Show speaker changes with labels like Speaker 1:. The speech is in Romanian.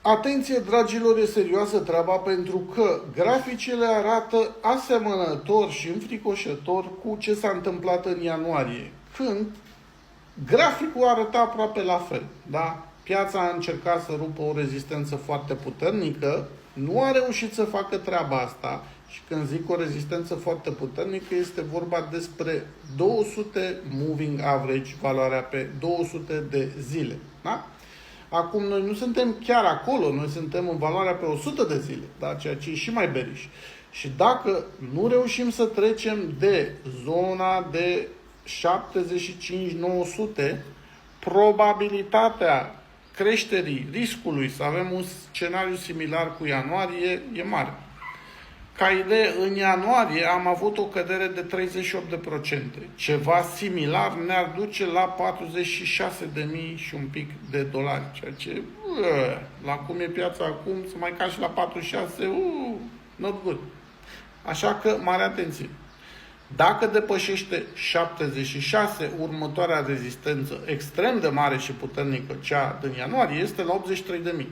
Speaker 1: Atenție, dragilor, e serioasă treaba, pentru că graficele arată asemănător și înfricoșător cu ce s-a întâmplat în ianuarie, când graficul arăta aproape la fel. Da? Piața a încercat să rupă o rezistență foarte puternică, nu a reușit să facă treaba asta. Și când zic o rezistență foarte puternică, este vorba despre 200 moving average, valoarea pe 200 de zile. Da? Acum, noi nu suntem chiar acolo, noi suntem în valoarea pe 100 de zile, da? Ceea ce e și mai beriș. Și dacă nu reușim să trecem de zona de 75-900, probabilitatea creșterii riscului să avem un scenariu similar cu ianuarie e mare. Ca idee, în ianuarie am avut o cădere de 38%. Ceva similar ne-ar duce la 46.000 și un pic de dolari. Ceea ce, la cum e piața acum, să mai cași la 46, not good. Așa că, mare atenție. Dacă depășește 76, următoarea rezistență extrem de mare și puternică, cea din ianuarie, este la 83.000.